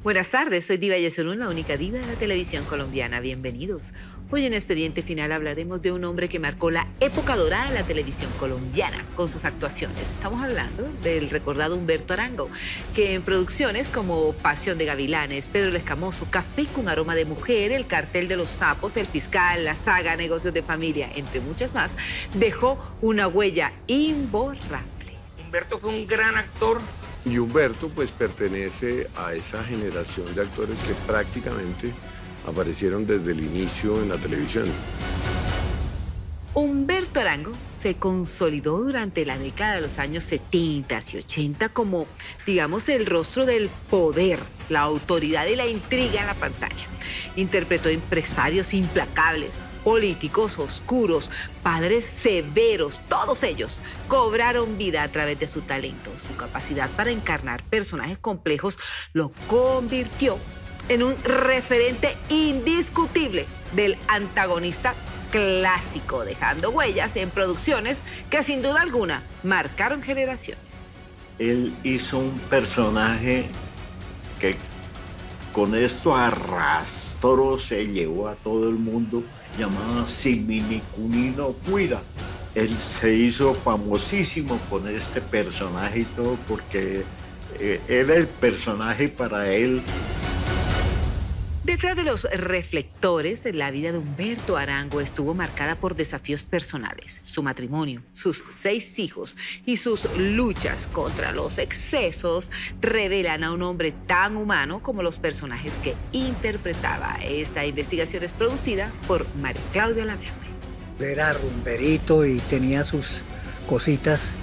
Buenas tardes, soy Diva Yesurún, la única diva de la televisión colombiana. Bienvenidos. Hoy en Expediente Final hablaremos de un hombre que marcó la época dorada de la televisión colombiana con sus actuaciones. Estamos hablando del recordado Humberto Arango, que en producciones como Pasión de Gavilanes, Pedro el Escamoso, Café con aroma de mujer, El cartel de los sapos, El fiscal, La saga, Negocios de familia, entre muchas más, dejó una huella imborrable. Humberto fue un gran actor. Y Humberto pues pertenece a esa generación de actores que prácticamente aparecieron desde el inicio en la televisión. Humberto Arango se consolidó durante la década de los años 70 y 80 como, digamos, el rostro del poder, la autoridad y la intriga en la pantalla. Interpretó empresarios implacables, políticos oscuros, padres severos. Todos ellos cobraron vida a través de su talento. Su capacidad para encarnar personajes complejos lo convirtió en un referente indiscutible del antagonista clásico, dejando huellas en producciones que sin duda alguna marcaron generaciones. Él hizo un personaje que con esto arrastró, se llevó a todo el mundo, llamado Siminicunino Cuira. Él se hizo famosísimo con este personaje y todo porque era el personaje para él. Detrás de los reflectores, la vida de Humberto Arango estuvo marcada por desafíos personales. Su matrimonio, sus 6 hijos y sus luchas contra los excesos revelan a un hombre tan humano como los personajes que interpretaba. Esta investigación es producida por María Claudia Laverde. Era rumberito y tenía sus cositas.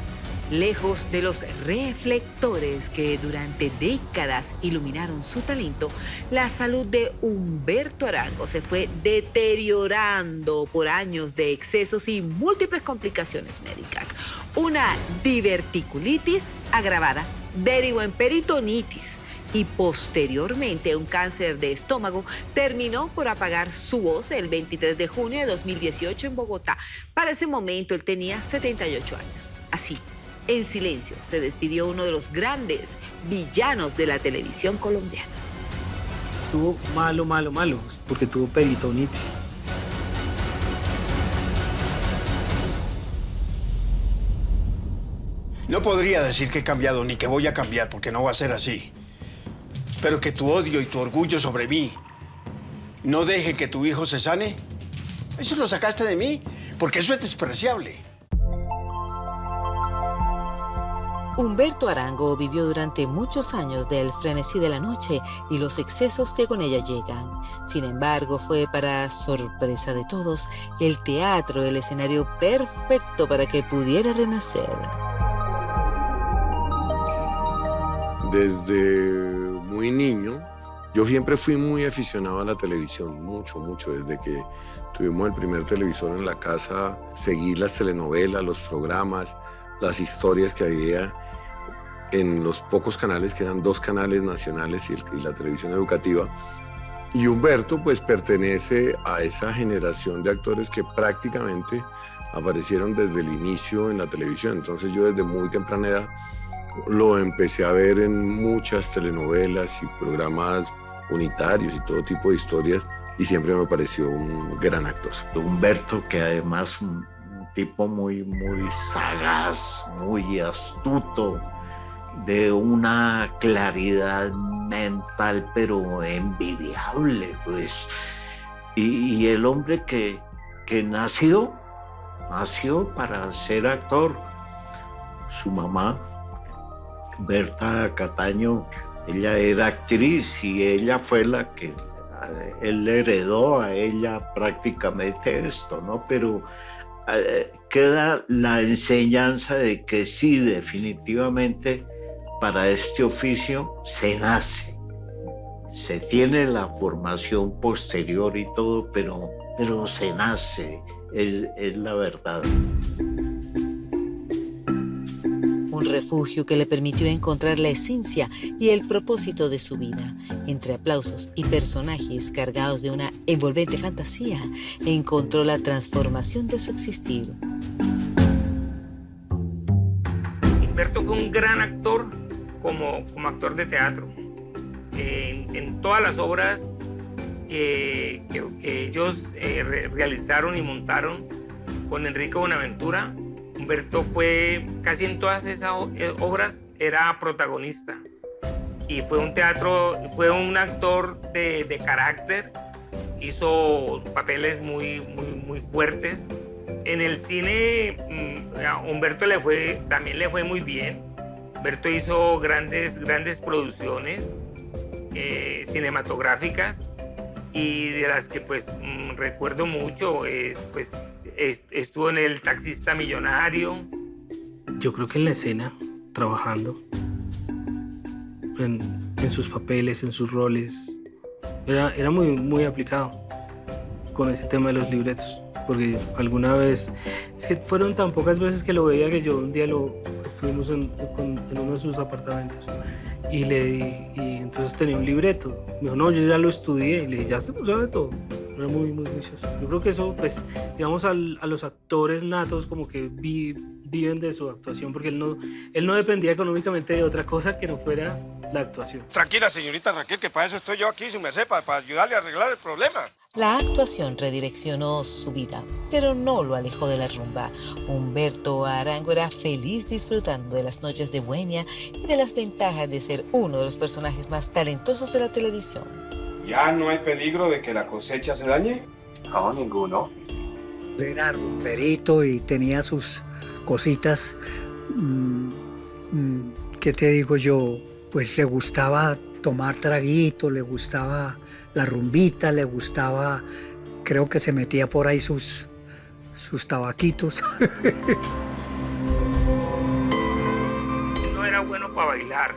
Lejos de los reflectores que durante décadas iluminaron su talento, la salud de Humberto Arango se fue deteriorando por años de excesos y múltiples complicaciones médicas. Una diverticulitis agravada derivó en peritonitis y posteriormente un cáncer de estómago terminó por apagar su voz el 23 de junio de 2018 en Bogotá. Para ese momento él tenía 78 años. Así, en silencio, se despidió uno de los grandes villanos de la televisión colombiana. Estuvo malo, porque tuvo peritonitis. No podría decir que he cambiado ni que voy a cambiar, porque no va a ser así. Pero que tu odio y tu orgullo sobre mí no dejen que tu hijo se sane, eso lo sacaste de mí, porque eso es despreciable. Humberto Arango vivió durante muchos años del frenesí de la noche y los excesos que con ella llegan. Sin embargo, fue para sorpresa de todos el teatro el escenario perfecto para que pudiera renacer. Desde muy niño, yo siempre fui muy aficionado a la televisión, mucho. Desde que tuvimos el primer televisor en la casa, seguí las telenovelas, los programas, las historias que había en los pocos canales, que eran 2 canales nacionales y la televisión educativa. Y Humberto pues pertenece a esa generación de actores que prácticamente aparecieron desde el inicio en la televisión. Entonces yo desde muy temprana edad lo empecé a ver en muchas telenovelas y programas unitarios y todo tipo de historias, y siempre me pareció un gran actor. Humberto, que además un tipo muy sagaz, muy astuto, de una claridad mental pero envidiable, pues. Y el hombre que nació para ser actor. Su mamá, Berta Cataño, ella era actriz y ella fue la que él le heredó a ella prácticamente esto, ¿no? Pero queda la enseñanza de que sí, definitivamente, para este oficio se nace. Se tiene la formación posterior y todo, pero se nace, es la verdad. Un refugio que le permitió encontrar la esencia y el propósito de su vida. Entre aplausos y personajes cargados de una envolvente fantasía, encontró la transformación de su existir. Humberto fue un gran actor como actor de teatro. en todas las obras que ellos realizaron y montaron con Enrique Buenaventura. Humberto fue, casi en todas esas obras, era protagonista. Y fue un actor de carácter, hizo papeles muy fuertes. En el cine, a Humberto también le fue muy bien. Humberto hizo grandes producciones cinematográficas, y de las que pues recuerdo mucho estuvo en El taxista millonario. Yo creo que en la escena, trabajando, en sus papeles, en sus roles, era muy aplicado con ese tema de los libretos. Porque alguna vez, es que fueron tan pocas veces que lo veía, que yo un día estuvimos en uno de sus apartamentos y entonces tenía un libreto. Me dijo, no, yo ya lo estudié, y le dije, ya se sabe todo. Era muy juicioso. Yo creo que eso, pues, digamos, a los actores natos como que viven de su actuación, porque él no dependía económicamente de otra cosa que no fuera la actuación. Tranquila, señorita Raquel, que para eso estoy yo aquí, su merced, para ayudarle a arreglar el problema. La actuación redireccionó su vida, pero no lo alejó de la rumba. Humberto Arango era feliz disfrutando de las noches de bohemia y de las ventajas de ser uno de los personajes más talentosos de la televisión. ¿Ya no hay peligro de que la cosecha se dañe? No, ninguno. Era rumberito y tenía sus cositas, ¿qué te digo yo? Pues le gustaba tomar traguito, le gustaba la rumbita, le gustaba, creo que se metía por ahí sus tabaquitos. No era bueno para bailar,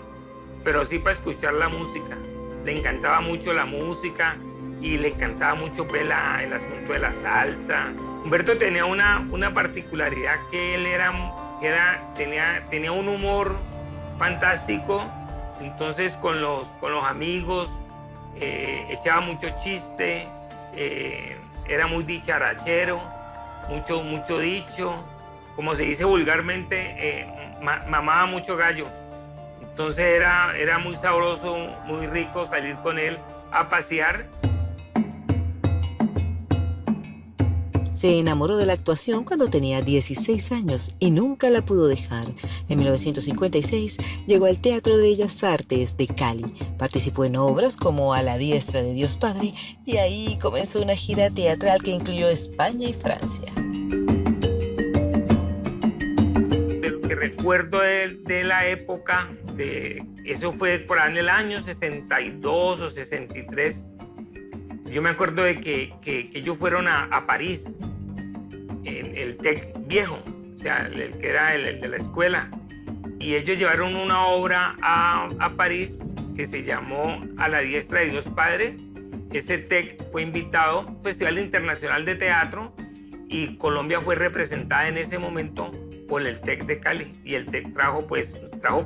pero sí para escuchar la música. Le encantaba mucho la música y le encantaba mucho pues, el asunto de la salsa. Humberto tenía una particularidad, que él tenía un humor fantástico. Entonces con los amigos echaba mucho chiste, era muy dicharachero, mucho dicho, como se dice vulgarmente, mamaba mucho gallo. Entonces era muy sabroso, muy rico salir con él a pasear. Se enamoró de la actuación cuando tenía 16 años y nunca la pudo dejar. En 1956 llegó al Teatro de Bellas Artes de Cali. Participó en obras como A la diestra de Dios Padre, y ahí comenzó una gira teatral que incluyó España y Francia. Lo que recuerdo de la época, eso fue por ahí en el año 62 o 63. Yo me acuerdo de que ellos fueron a París, en el TEC viejo, o sea, el que era el de la escuela. Y ellos llevaron una obra a París que se llamó A la diestra de Dios Padre. Ese TEC fue invitado a un Festival Internacional de Teatro, y Colombia fue representada en ese momento por el TEC de Cali. Y el TEC trajo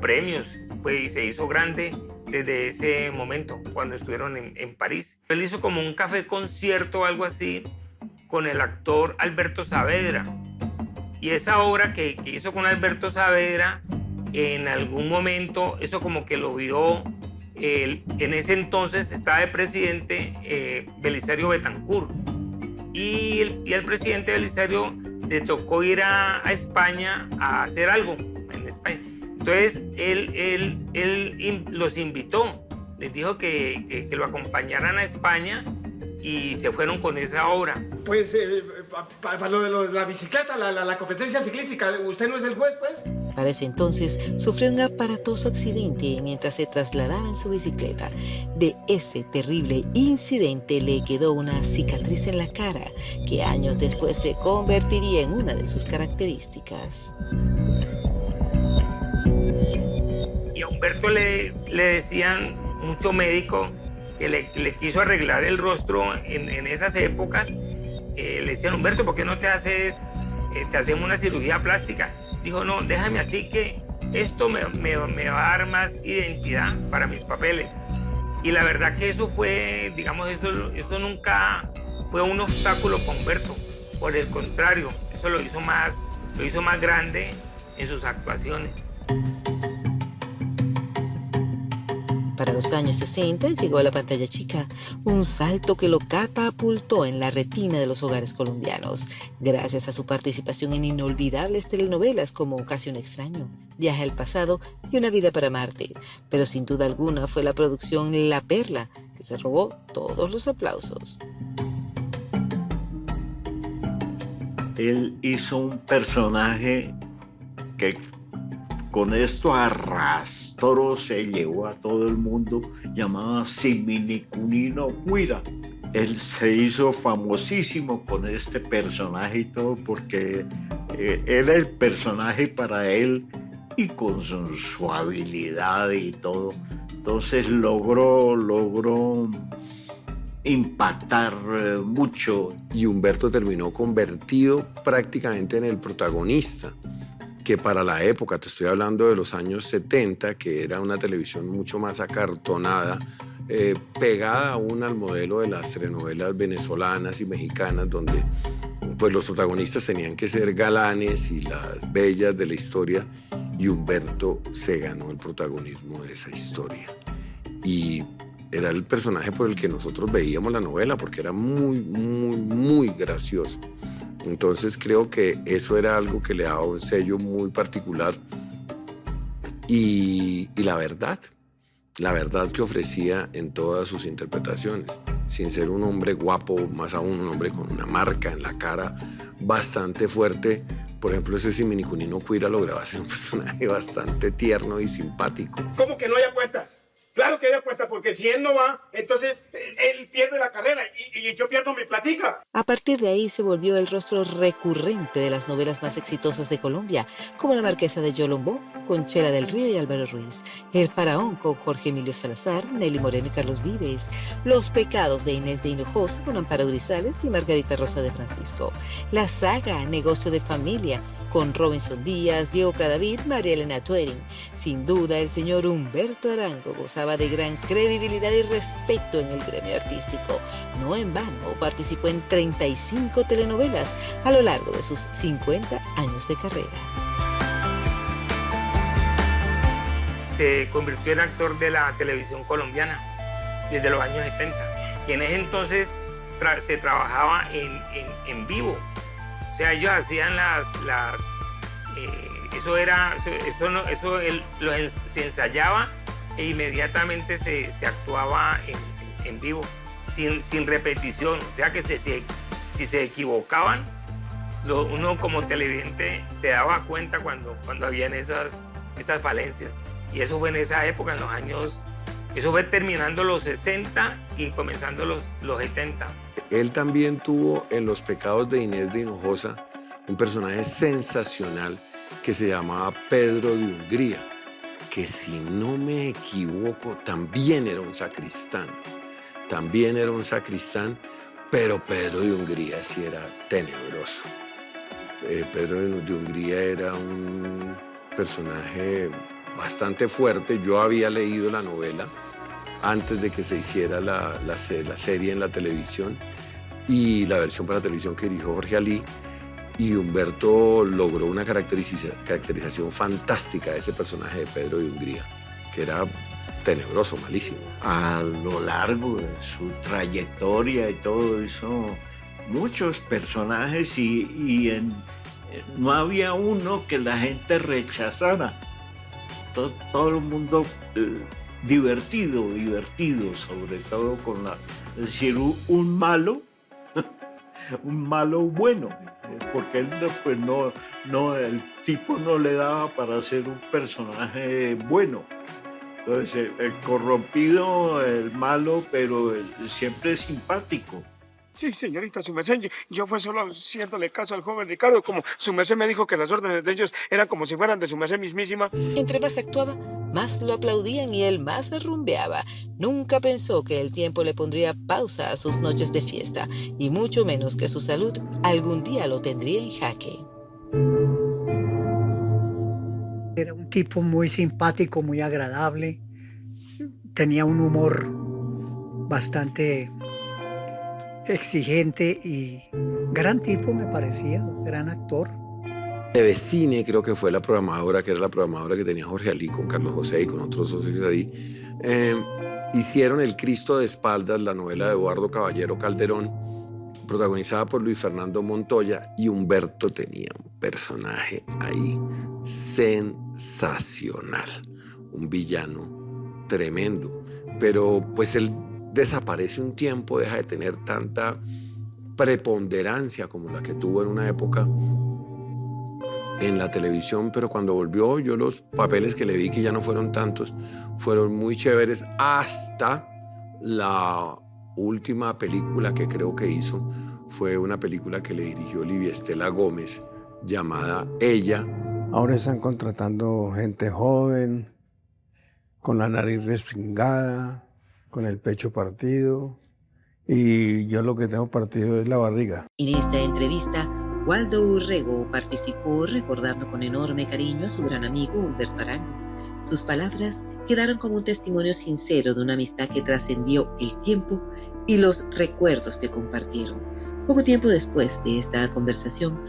premios, y se hizo grande desde ese momento, cuando estuvieron en París. Él hizo como un café concierto o algo así con el actor Alberto Saavedra. Y esa obra que hizo con Alberto Saavedra, en algún momento, eso como que lo vio, en ese entonces estaba de presidente Belisario Betancourt. Y al presidente Belisario le tocó ir a España a hacer algo en España. Entonces él los invitó, les dijo que lo acompañaran a España, y se fueron con esa obra. Pues para lo de la bicicleta, la competencia ciclística, ¿usted no es el juez, pues? Para ese entonces sufrió un aparatoso accidente mientras se trasladaba en su bicicleta. De ese terrible incidente le quedó una cicatriz en la cara que años después se convertiría en una de sus características. Y a Humberto le decían, mucho médico que le quiso arreglar el rostro en esas épocas, le decían, Humberto, ¿por qué no te hacemos una cirugía plástica? Dijo, no, déjame así, que esto me va a dar más identidad para mis papeles. Y la verdad que eso fue, digamos, eso nunca fue un obstáculo para Humberto. Por el contrario, eso lo hizo más grande en sus actuaciones. Para los años 60 llegó a la pantalla chica, un salto que lo catapultó en la retina de los hogares colombianos, gracias a su participación en inolvidables telenovelas como Casi un extraño, Viaje al pasado y Una vida para Marte. Pero sin duda alguna fue la producción La Perla que se robó todos los aplausos. Él hizo un personaje que con esto arrastró, se llevó a todo el mundo, llamado Siminicunino Cuira. Él se hizo famosísimo con este personaje y todo porque era el personaje para él y con su habilidad y todo. Entonces logró impactar mucho. Y Humberto terminó convertido prácticamente en el protagonista, que para la época, te estoy hablando de los años 70, que era una televisión mucho más acartonada, pegada aún al modelo de las telenovelas venezolanas y mexicanas, donde pues, los protagonistas tenían que ser galanes y las bellas de la historia, y Humberto se ganó el protagonismo de esa historia. Y era el personaje por el que nosotros veíamos la novela, porque era muy, muy, muy gracioso. Entonces creo que eso era algo que le daba un sello muy particular. Y la verdad que ofrecía en todas sus interpretaciones, sin ser un hombre guapo, más aún un hombre con una marca en la cara bastante fuerte. Por ejemplo, ese Siminicunino Cuira lograba ser un personaje bastante tierno y simpático. ¿Cómo que no hay apuestas? Claro que hay apuestas, porque si él no va, entonces él pierde la carrera y yo pierdo mi platica. A partir de ahí se volvió el rostro recurrente de las novelas más exitosas de Colombia, como La Marquesa de Yolombó, con Chela del Río y Álvaro Ruiz, El Faraón con Jorge Emilio Salazar, Nelly Moreno y Carlos Vives, Los Pecados de Inés de Hinojosa con Amparo Grisales y Margarita Rosa de Francisco, la saga Negocio de Familia con Robinson Díaz, Diego Cadavid, María Elena Tuering. Sin duda, el señor Humberto Arango gozaba de gran credibilidad y respeto en el gremio artístico. No en vano participó en 35 telenovelas a lo largo de sus 50 años de carrera. Se convirtió en actor de la televisión colombiana desde los años 70. Y en ese entonces se trabajaba en vivo. O sea, ellos hacían se ensayaba e inmediatamente se actuaba en vivo, sin repetición. O sea que si se equivocaban, uno como televidente se daba cuenta cuando habían esas falencias. Y eso fue en esa época, en los años, eso fue terminando los 60 y comenzando los 70. Él también tuvo en Los Pecados de Inés de Hinojosa un personaje sensacional que se llamaba Pedro de Hungría, que si no me equivoco también era un sacristán. Pero Pedro de Hungría sí era tenebroso. Pedro de Hungría era un personaje bastante fuerte. Yo había leído la novela antes de que se hiciera la serie en la televisión y la versión para televisión que dirigió Jorge Alí, y Humberto logró una caracterización fantástica de ese personaje de Pedro de Hungría, que era tenebroso, malísimo. A lo largo de su trayectoria y todo eso, muchos personajes y no había uno que la gente rechazara. Todo el mundo divertido, sobre todo es decir, un malo bueno, porque él pues el tipo no le daba para ser un personaje bueno. Entonces, el corrompido, el malo, pero siempre es simpático. Sí, señorita, su merced, yo fue solo haciéndole caso al joven Ricardo, como su merced me dijo que las órdenes de ellos eran como si fueran de su merced mismísima. Entre más actuaba, más lo aplaudían y él más se rumbeaba. Nunca pensó que el tiempo le pondría pausa a sus noches de fiesta, y mucho menos que su salud algún día lo tendría en jaque. Era un tipo muy simpático, muy agradable, tenía un humor bastante exigente y gran tipo, me parecía, gran actor. TV creo que fue la programadora, que era la programadora que tenía Jorge Alí con Carlos José y con otros socios ahí, hicieron El Cristo de espaldas, la novela de Eduardo Caballero Calderón, protagonizada por Luis Fernando Montoya, y Humberto tenía un personaje ahí sensacional, un villano tremendo, pero pues él desaparece un tiempo, deja de tener tanta preponderancia como la que tuvo en una época en la televisión, pero cuando volvió, yo los papeles que le vi, que ya no fueron tantos, fueron muy chéveres, hasta la última película que creo que hizo. Fue una película que le dirigió Livia Estela Gómez, llamada Ella. Ahora están contratando gente joven, con la nariz respingada, con el pecho partido, y yo lo que tengo partido es la barriga. En esta entrevista, Waldo Urrego participó recordando con enorme cariño a su gran amigo Humberto Arango. Sus palabras quedaron como un testimonio sincero de una amistad que trascendió el tiempo y los recuerdos que compartieron. Poco tiempo después de esta conversación,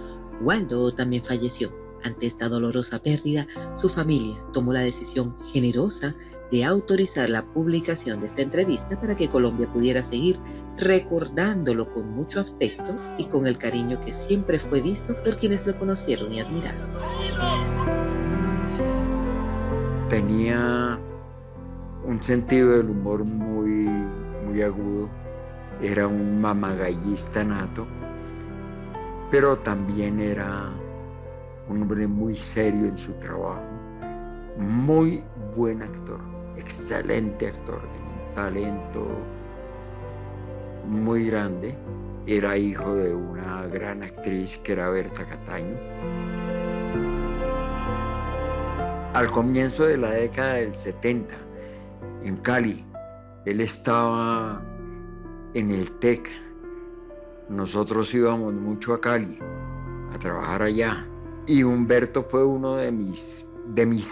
Waldo también falleció. Ante esta dolorosa pérdida, su familia tomó la decisión generosa de autorizar la publicación de esta entrevista para que Colombia pudiera seguir recordándolo con mucho afecto y con el cariño que siempre fue visto por quienes lo conocieron y admiraron. Tenía un sentido del humor muy agudo, era un mamagallista nato, pero también era un hombre muy serio en su trabajo, muy buen actor, excelente actor, de un talento muy grande. Era hijo de una gran actriz que era Berta Cataño. Al comienzo de la década del 70, en Cali, él estaba en el TEC. Nosotros íbamos mucho a Cali a trabajar allá. Y Humberto fue uno de mis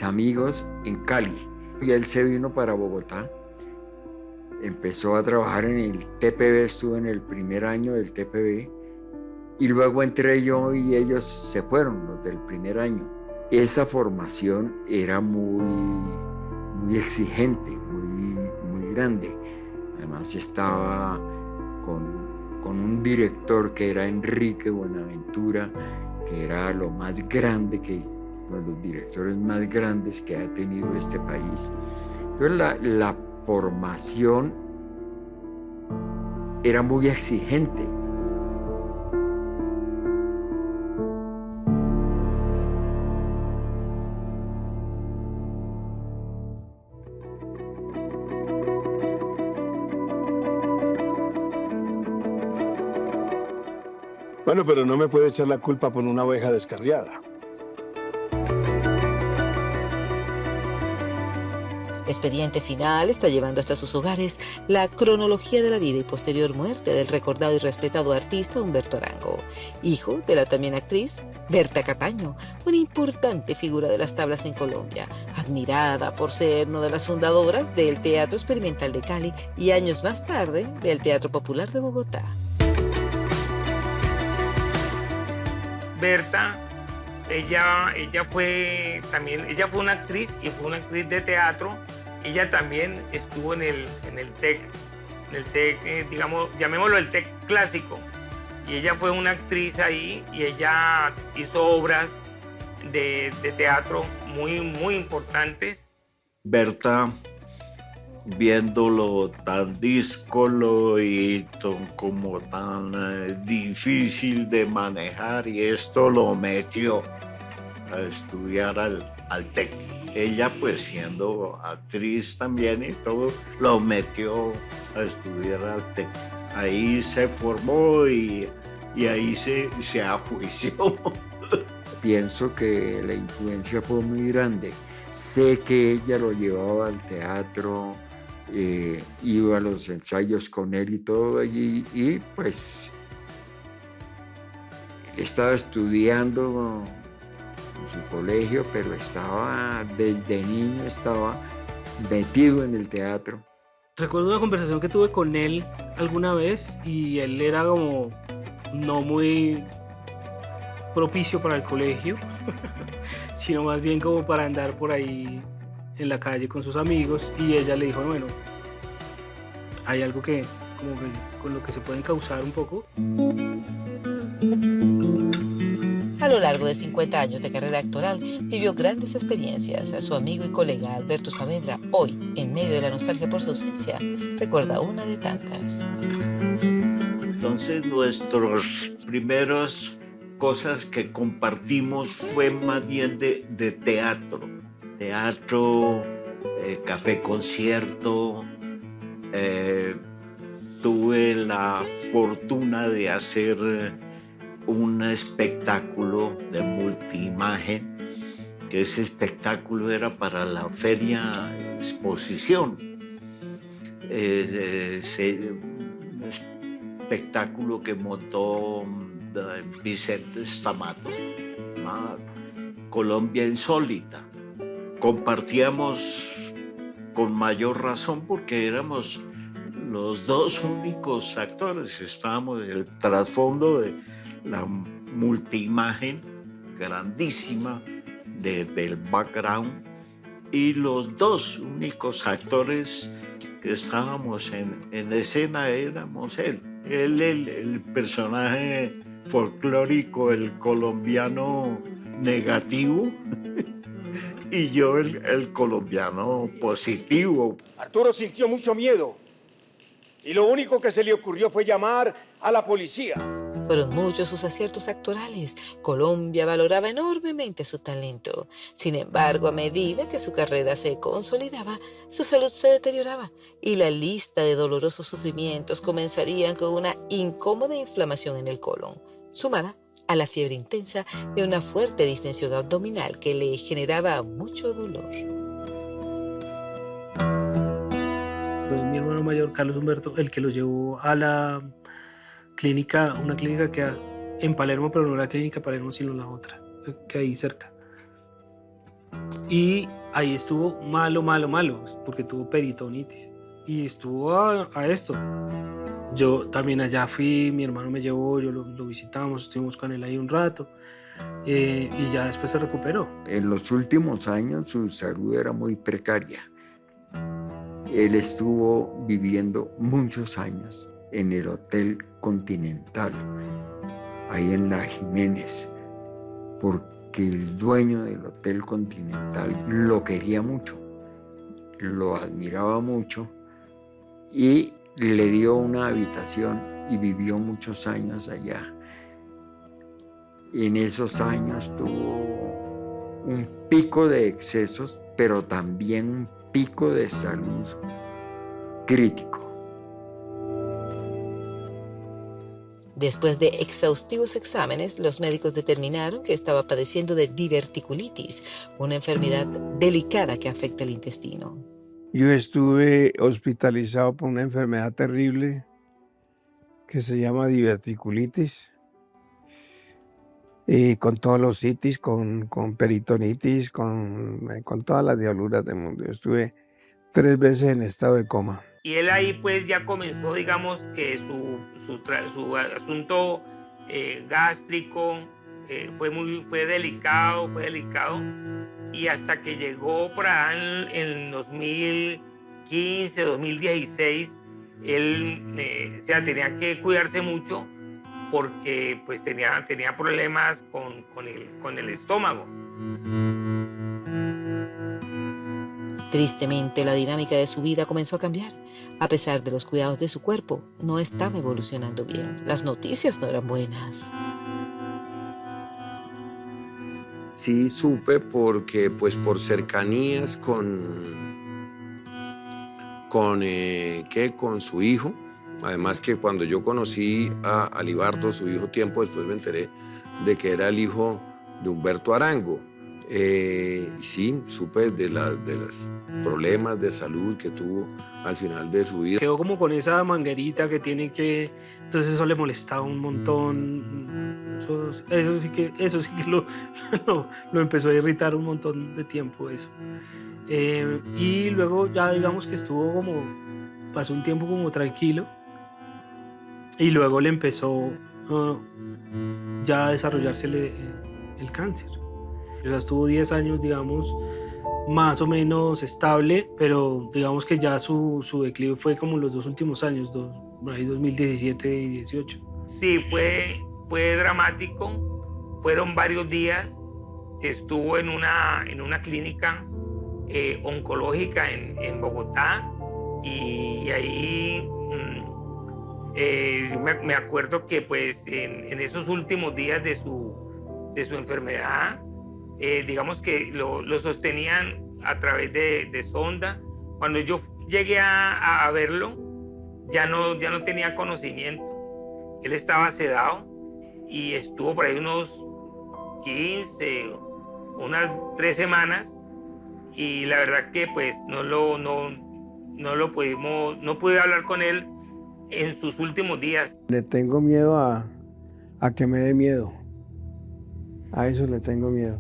amigos en Cali. Y él se vino para Bogotá. Empezó a trabajar en el TPB, estuvo en el primer año del TPB. Y luego entré yo y ellos se fueron, los del primer año. Esa formación era muy exigente, muy grande. Además estaba con un director que era Enrique Buenaventura, que era lo más grande, uno de los directores más grandes que ha tenido este país. Entonces la formación era muy exigente. Bueno, pero no me puede echar la culpa por una oveja descarriada. Expediente Final está llevando hasta sus hogares la cronología de la vida y posterior muerte del recordado y respetado artista Humberto Arango, hijo de la también actriz Berta Cataño, una importante figura de las tablas en Colombia, admirada por ser una de las fundadoras del Teatro Experimental de Cali y años más tarde del Teatro Popular de Bogotá. Berta, ella fue una actriz y fue una actriz de teatro. Ella también estuvo en el TEC, digamos, llamémoslo el TEC clásico. Y ella fue una actriz ahí y ella hizo obras de teatro muy importantes. Berta, viéndolo tan díscolo y como tan difícil de manejar, y esto lo metió a estudiar al TEC. Ella, pues siendo actriz también y todo, lo metió a estudiar al TEC. Ahí se formó y ahí se ajuició. Pienso que la influencia fue muy grande. Sé que ella lo llevaba al teatro, iba a los ensayos con él y todo allí, y pues estaba estudiando en su colegio, pero desde niño estaba metido en el teatro. Recuerdo una conversación que tuve con él alguna vez y él era como no muy propicio para el colegio, sino más bien como para andar por ahí en la calle con sus amigos, y ella le dijo, bueno, hay algo que, como que con lo que se pueden causar un poco. A lo largo de 50 años de carrera actoral, vivió grandes experiencias. A su amigo y colega Alberto Saavedra, hoy, en medio de la nostalgia por su ausencia, recuerda una de tantas. Entonces, nuestros primeros cosas que compartimos fue más bien de teatro. Teatro, café concierto. Tuve la fortuna de hacer un espectáculo de multiimagen, que ese espectáculo era para la feria exposición. Un espectáculo que montó Vicente Stamato, Colombia Insólita. Compartíamos con mayor razón porque éramos los dos únicos actores. Estábamos en el trasfondo de la multiimagen grandísima del background, y los dos únicos actores que estábamos en escena éramos él, el personaje folclórico, el colombiano negativo, y yo el colombiano positivo. Arturo sintió mucho miedo y lo único que se le ocurrió fue llamar a la policía. Fueron muchos sus aciertos actorales. Colombia valoraba enormemente su talento. Sin embargo, a medida que su carrera se consolidaba, su salud se deterioraba y la lista de dolorosos sufrimientos comenzarían con una incómoda inflamación en el colon, sumada a la fiebre intensa y una fuerte distensión abdominal que le generaba mucho dolor. Pues mi hermano mayor, Carlos Humberto, el que lo llevó a la clínica, una clínica que en Palermo, pero no la clínica Palermo, sino la otra, que hay cerca. Y ahí estuvo malo, porque tuvo peritonitis. Y estuvo a esto. Yo también allá fui, mi hermano me llevó, yo lo visitamos, estuvimos con él ahí un rato. Y ya después se recuperó. En los últimos años su salud era muy precaria. Él estuvo viviendo muchos años en el Hotel Continental, ahí en La Jiménez, porque el dueño del Hotel Continental lo quería mucho, lo admiraba mucho y le dio una habitación y vivió muchos años allá. En esos años tuvo un pico de excesos, pero también un pico de salud crítico. Después de exhaustivos exámenes, los médicos determinaron que estaba padeciendo de diverticulitis, una enfermedad delicada que afecta el intestino. Yo estuve hospitalizado por una enfermedad terrible que se llama diverticulitis, y con todos los itis, con peritonitis, con todas las diabluras del mundo. Yo estuve 3 veces en estado de coma. Y él ahí pues ya comenzó, digamos, que su asunto gástrico fue delicado. Y hasta que llegó por allá en 2015, 2016, él tenía que cuidarse mucho porque pues tenía problemas con el estómago. Tristemente, la dinámica de su vida comenzó a cambiar. A pesar de los cuidados de su cuerpo, no estaba evolucionando bien. Las noticias no eran buenas. Sí supe porque pues por cercanías con su hijo. Además que cuando yo conocí a Alibardo, su hijo, tiempo después me enteré de que era el hijo de Humberto Arango. Y sí, supe de los problemas de salud que tuvo al final de su vida. Quedó como con esa manguerita que tiene que... Entonces eso le molestaba un montón. Eso sí que lo empezó a irritar un montón de tiempo eso. Y luego ya digamos que pasó un tiempo como tranquilo. Y luego le empezó ya desarrollársele el cáncer. O sea, estuvo 10 años, digamos, más o menos estable, pero digamos que ya su declive fue como los 2 últimos años, ahí 2017 y 18. Sí, fue dramático. Fueron varios días. Estuvo en una clínica oncológica en Bogotá, y ahí me acuerdo que pues en esos últimos días de su enfermedad, digamos que lo sostenían a través de sonda. Cuando yo llegué a verlo, ya no tenía conocimiento. Él estaba sedado y estuvo por ahí unos 15, unas 3 semanas, y la verdad que pues no pude hablar con él en sus últimos días. Le tengo miedo a que me dé miedo. A eso le tengo miedo.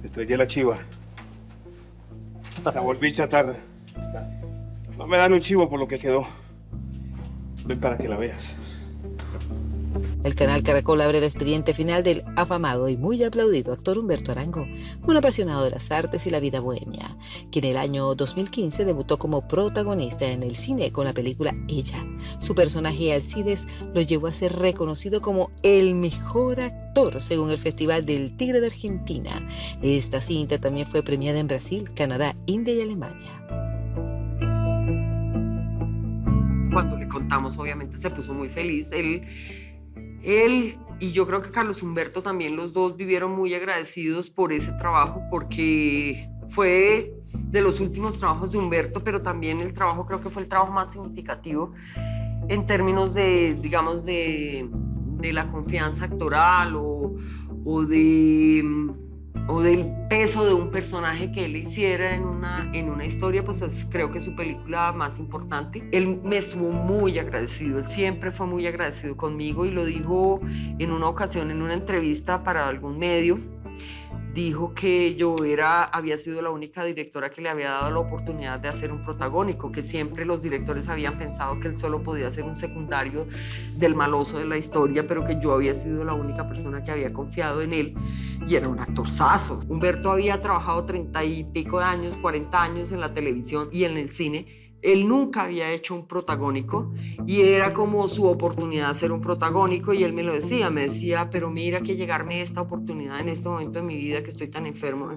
Estrellé la chiva. La volví a chatarra. No me dan un chivo por lo que quedó. Ven para que la veas. El canal Caracol abre el expediente final del afamado y muy aplaudido actor Humberto Arango, un apasionado de las artes y la vida bohemia, quien en el año 2015 debutó como protagonista en el cine con la película Ella. Su personaje Alcides lo llevó a ser reconocido como el mejor actor según el Festival del Tigre de Argentina. Esta cinta también fue premiada en Brasil, Canadá, India y Alemania. Cuando le contamos, obviamente se puso muy feliz. Él y yo creo que Carlos Humberto también, los dos vivieron muy agradecidos por ese trabajo, porque fue de los últimos trabajos de Humberto, pero también el trabajo, creo que fue el trabajo más significativo en términos de, digamos, de la confianza actoral o del peso de un personaje que él hiciera en una historia. Pues creo que es su película más importante. Él me estuvo muy agradecido, él siempre fue muy agradecido conmigo, y lo dijo en una ocasión en una entrevista para algún medio. Dijo que yo había sido la única directora que le había dado la oportunidad de hacer un protagónico, que siempre los directores habían pensado que él solo podía ser un secundario del maloso de la historia, pero que yo había sido la única persona que había confiado en él, y era un actorzazo. Humberto había trabajado 30 y pico de años, 40 años en la televisión y en el cine. Él nunca había hecho un protagónico y era como su oportunidad de hacer un protagónico, y él me lo decía, pero mira que llegarme esta oportunidad en este momento de mi vida que estoy tan enfermo.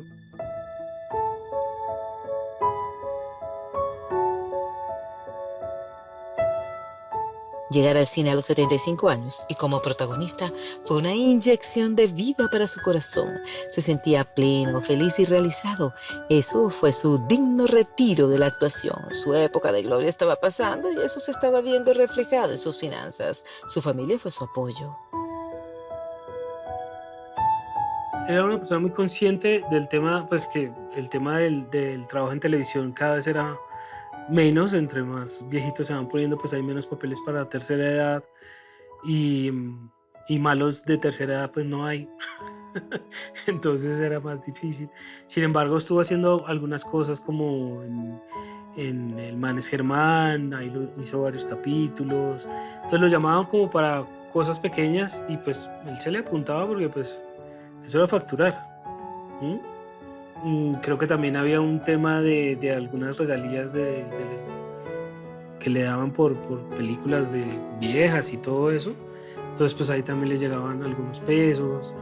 Llegar al cine a los 75 años y como protagonista fue una inyección de vida para su corazón. Se sentía pleno, feliz y realizado. Eso fue su digno retiro de la actuación. Su época de gloria estaba pasando y eso se estaba viendo reflejado en sus finanzas. Su familia fue su apoyo. Era una persona muy consciente del tema, pues que el tema del trabajo en televisión cada vez era menos, entre más viejitos se van poniendo, pues hay menos papeles para tercera edad, y malos de tercera edad pues no hay. Entonces era más difícil. Sin embargo, estuvo haciendo algunas cosas como en El Man es Germán, ahí hizo varios capítulos, entonces lo llamaban como para cosas pequeñas, y pues él se le apuntaba porque pues eso era facturar. Creo que también había un tema de algunas regalías que le daban por películas viejas y todo eso. Entonces pues ahí también le llegaban algunos pesos.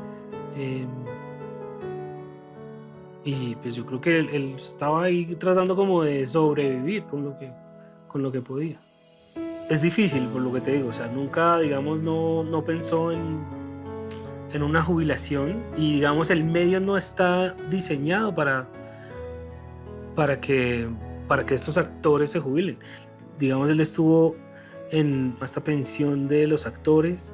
Y pues yo creo que él estaba ahí tratando como de sobrevivir con lo que podía. Es difícil, por lo que te digo, o sea, nunca, digamos, no pensó en una jubilación, y digamos el medio no está diseñado para que estos actores se jubilen. Digamos, él estuvo en esta pensión de los actores,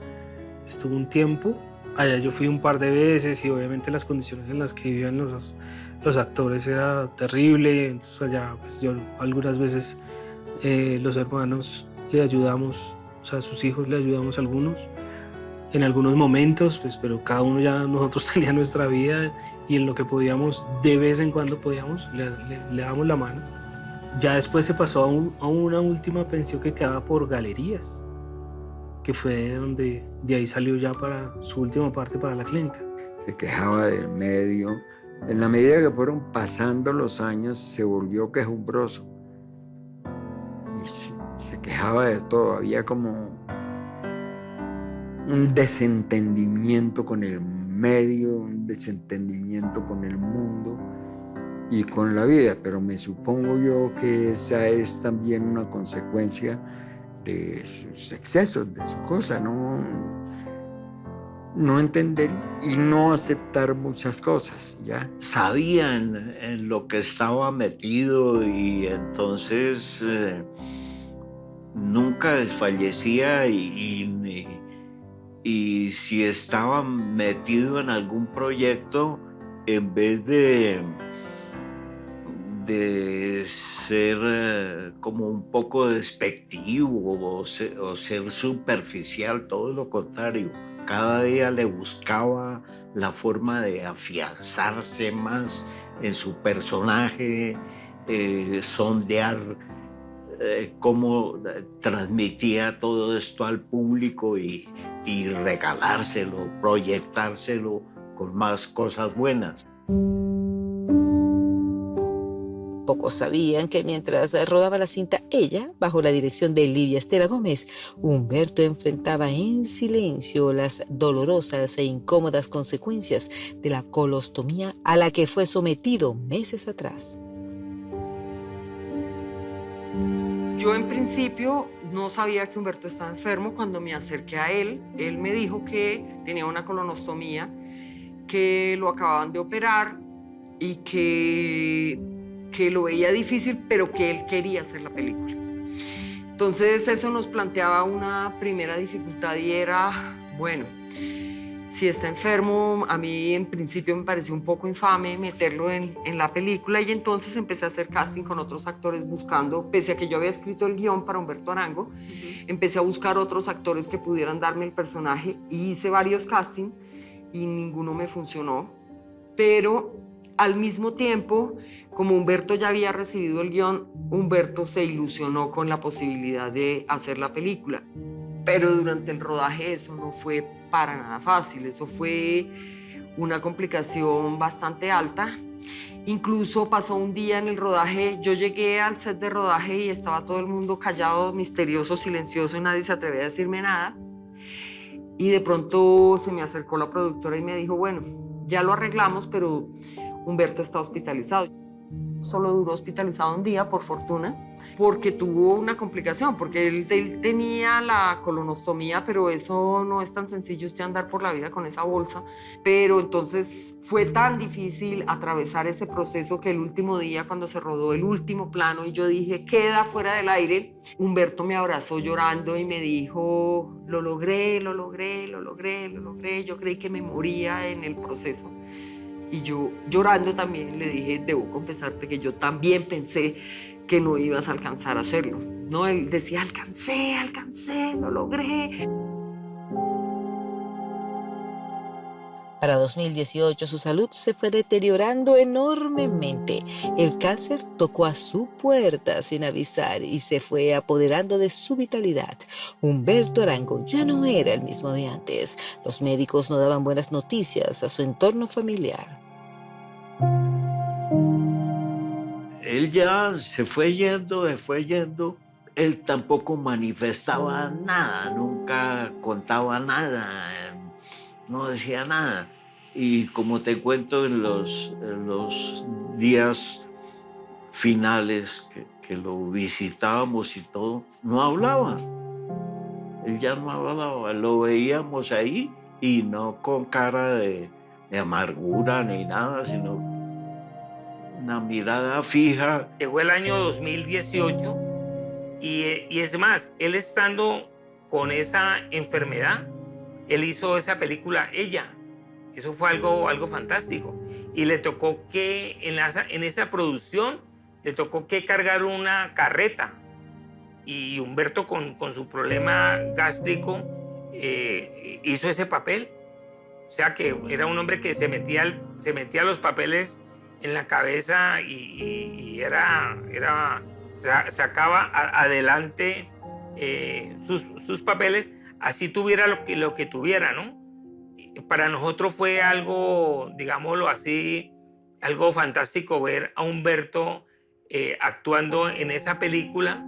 estuvo un tiempo, allá yo fui un par de veces, y obviamente las condiciones en las que vivían los actores era terrible. Entonces allá pues yo algunas veces los hermanos le ayudamos o sea, sus hijos le ayudamos a algunos, en algunos momentos, pues, pero cada uno ya nosotros tenía nuestra vida y en lo que podíamos, de vez en cuando podíamos, le damos la mano. Ya después se pasó a una última pensión que quedaba por Galerías, que fue donde de ahí salió ya para su última parte para la clínica. Se quejaba del medio. En la medida que fueron pasando los años, se volvió quejumbroso. Y se quejaba de todo. Había como un desentendimiento con el medio, un desentendimiento con el mundo y con la vida. Pero me supongo yo que esa es también una consecuencia de sus excesos, de su cosa, no entender y no aceptar muchas cosas, ¿ya? Sabía en lo que estaba metido y entonces nunca desfallecía y si estaba metido en algún proyecto, en vez de ser como un poco despectivo o ser superficial, todo lo contrario. Cada día le buscaba la forma de afianzarse más en su personaje, sondear cómo transmitía todo esto al público y regalárselo, proyectárselo con más cosas buenas. Pocos sabían que mientras rodaba la cinta Ella, bajo la dirección de Livia Estela Gómez, Humberto enfrentaba en silencio las dolorosas e incómodas consecuencias de la colostomía a la que fue sometido meses atrás. Yo en principio no sabía que Humberto estaba enfermo. Cuando me acerqué a él me dijo que tenía una colonostomía, que lo acababan de operar y que lo veía difícil, pero que él quería hacer la película. Entonces eso nos planteaba una primera dificultad y era, bueno, si está enfermo, a mí en principio me pareció un poco infame meterlo en la película y entonces empecé a hacer casting con otros actores buscando, pese a que yo había escrito el guión para Humberto Arango, empecé a buscar otros actores que pudieran darme el personaje y hice varios castings y ninguno me funcionó, pero al mismo tiempo, como Humberto ya había recibido el guión, Humberto se ilusionó con la posibilidad de hacer la película. Pero durante el rodaje eso no fue para nada fácil, eso fue una complicación bastante alta. Incluso pasó un día en el rodaje, yo llegué al set de rodaje y estaba todo el mundo callado, misterioso, silencioso y nadie se atrevía a decirme nada. Y de pronto se me acercó la productora y me dijo, bueno, ya lo arreglamos, pero Humberto está hospitalizado. Solo duró hospitalizado un día, por fortuna, porque tuvo una complicación, porque él tenía la colonostomía, pero eso no es tan sencillo usted andar por la vida con esa bolsa. Pero entonces fue tan difícil atravesar ese proceso que el último día, cuando se rodó el último plano y yo dije, queda fuera del aire, Humberto me abrazó llorando y me dijo, lo logré, lo logré, lo logré, lo logré. Yo creí que me moría en el proceso. Y yo, llorando también, le dije, debo confesarte que yo también pensé que no ibas a alcanzar a hacerlo. No, él decía, alcancé, lo logré. Para 2018 su salud se fue deteriorando enormemente. El cáncer tocó a su puerta sin avisar y se fue apoderando de su vitalidad. Humberto Arango ya no era el mismo de antes. Los médicos no daban buenas noticias a su entorno familiar. Él ya se fue yendo. Él tampoco manifestaba nada, nunca contaba nada, no decía nada. Y como te cuento, en los días finales que lo visitábamos y todo, no hablaba. Él ya no hablaba, lo veíamos ahí y no con cara de amargura ni nada, sino una mirada fija. Llegó el año 2018 y es más, él estando con esa enfermedad, él hizo esa película Ella. Eso fue algo fantástico. Y le tocó que en esa producción le tocó que cargar una carreta. y Humberto con su problema gástrico hizo ese papel. O sea que era un hombre que se metía los papeles en la cabeza y sacaba adelante sus papeles, así tuviera lo que tuviera, ¿no? Para nosotros fue algo, digámoslo así, algo fantástico ver a Humberto actuando en esa película.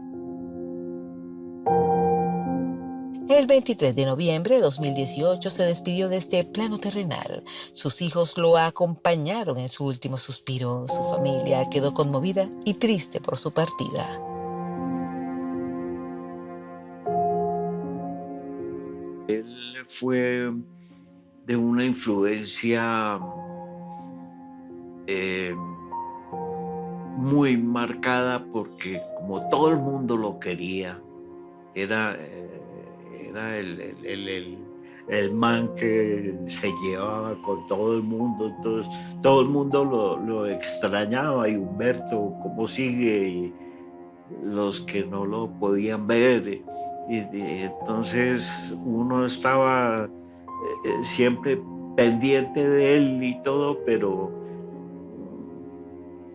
El 23 de noviembre de 2018 se despidió de este plano terrenal. Sus hijos lo acompañaron en su último suspiro. Su familia quedó conmovida y triste por su partida. Él fue de una influencia muy marcada porque como todo el mundo lo quería, era el man que se llevaba con todo el mundo, entonces todo el mundo lo extrañaba. Y Humberto, ¿cómo sigue? Y los que no lo podían ver, y entonces uno estaba siempre pendiente de él y todo, pero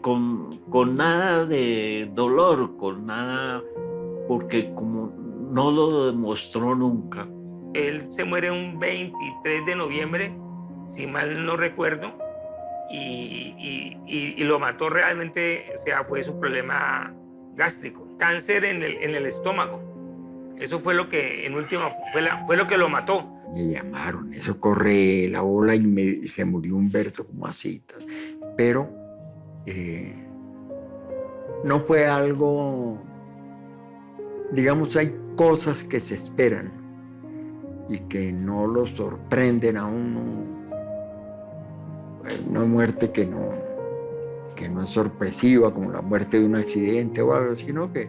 con nada de dolor, con nada, porque como no lo demostró nunca. Él se muere un 23 de noviembre, si mal no recuerdo, y lo mató realmente, o sea, fue su problema gástrico. Cáncer en el estómago. Eso fue lo que, en última, fue lo que lo mató. Me llamaron, eso corre la bola y se murió Humberto como así. Pero no fue algo, digamos, hay cosas que se esperan y que no lo sorprenden a uno. Una muerte que no es sorpresiva, como la muerte de un accidente o algo, sino que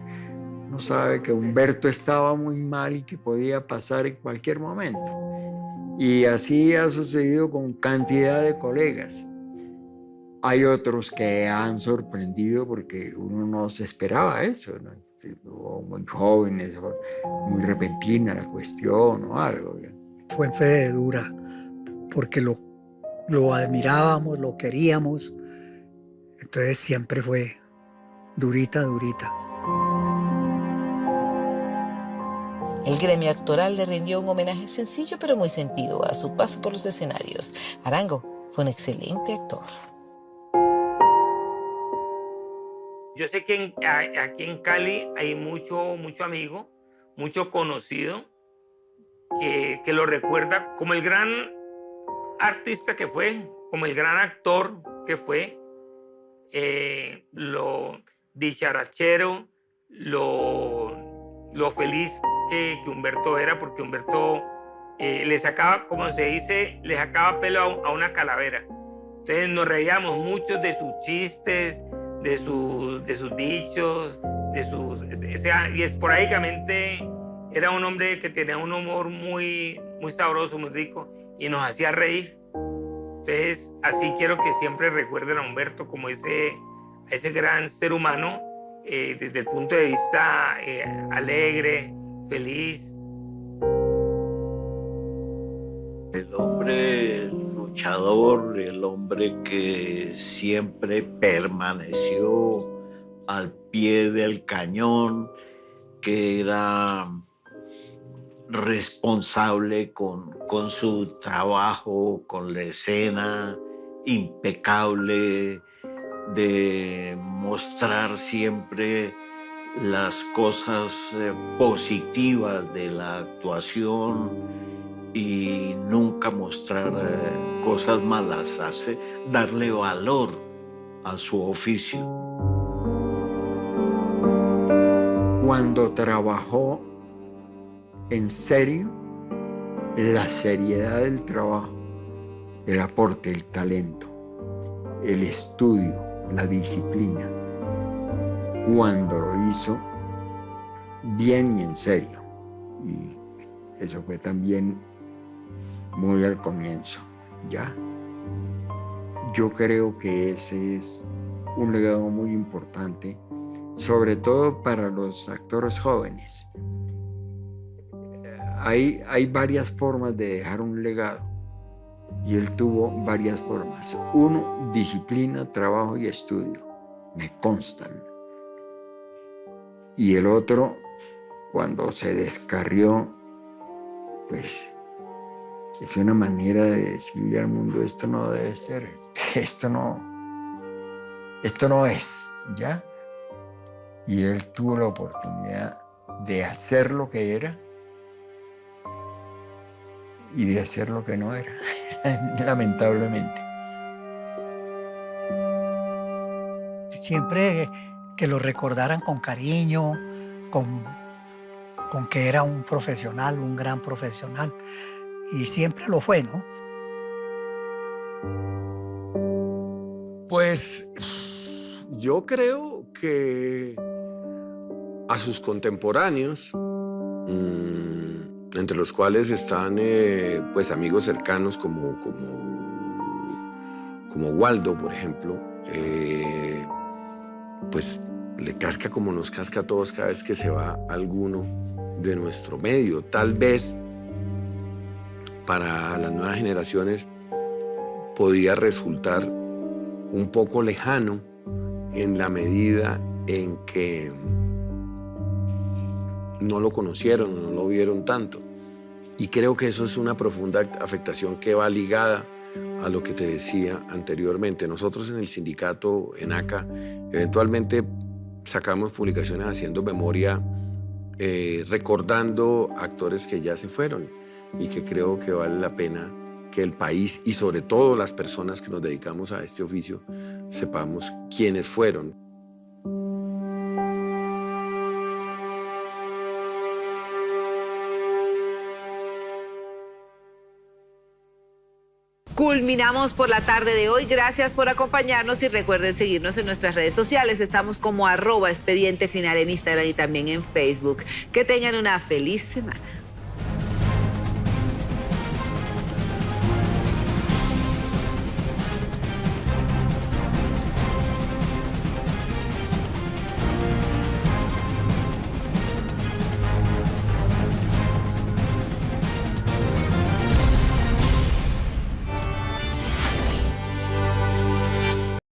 uno sabe que Humberto estaba muy mal y que podía pasar en cualquier momento. Y así ha sucedido con cantidad de colegas. Hay otros que han sorprendido porque uno no se esperaba eso, ¿no? Muy jóvenes, muy repentina la cuestión o algo. Fue dura, porque lo admirábamos, lo queríamos, entonces siempre fue durita. El gremio actoral le rindió un homenaje sencillo pero muy sentido a su paso por los escenarios. Arango fue un excelente actor. Yo sé que aquí en Cali hay mucho amigo, mucho conocido, que lo recuerda como el gran artista que fue, como el gran actor que fue, lo dicharachero, lo feliz que Humberto era, porque Humberto le sacaba, como se dice, le sacaba pelo a una calavera. Entonces nos reíamos mucho de sus chistes, de sus dichos, o sea, y esporádicamente era un hombre que tenía un humor muy sabroso, muy rico, y nos hacía reír. Entonces, así quiero que siempre recuerden a Humberto como ese gran ser humano, desde el punto de vista alegre, feliz. El hombre luchador, el hombre que siempre permaneció al pie del cañón, que era responsable con su trabajo, con la escena, impecable, de mostrar siempre las cosas positivas de la actuación y nunca mostrar cosas malas, darle valor a su oficio. Cuando trabajó en serio, la seriedad del trabajo, el aporte, el talento, el estudio, la disciplina, cuando lo hizo bien y en serio. Y eso fue también muy al comienzo, ¿ya? Yo creo que ese es un legado muy importante sobre todo para los actores jóvenes. Hay varias formas de dejar un legado y él tuvo varias formas. Uno, disciplina, trabajo y estudio, me constan. Y el otro, cuando se descarrió, pues es una manera de decirle al mundo, esto no debe ser, esto no es, ¿ya? Y él tuvo la oportunidad de hacer lo que era y de hacer lo que no era, lamentablemente. Siempre que lo recordaran con cariño, con que era un profesional, un gran profesional, y siempre lo fue, ¿no? Pues yo creo que a sus contemporáneos, entre los cuales están pues amigos cercanos como Waldo, por ejemplo, pues le casca como nos casca a todos cada vez que se va alguno de nuestro medio. Tal vez para las nuevas generaciones podía resultar un poco lejano en la medida en que no lo conocieron, no lo vieron tanto. Y creo que eso es una profunda afectación que va ligada a lo que te decía anteriormente. Nosotros en el sindicato, en ACA, eventualmente sacamos publicaciones haciendo memoria, recordando actores que ya se fueron y que creo que vale la pena que el país y sobre todo las personas que nos dedicamos a este oficio sepamos quiénes fueron. Culminamos por la tarde de hoy. Gracias por acompañarnos y recuerden seguirnos en nuestras redes sociales. Estamos como @expediente final en Instagram y también en Facebook. Que tengan una feliz semana.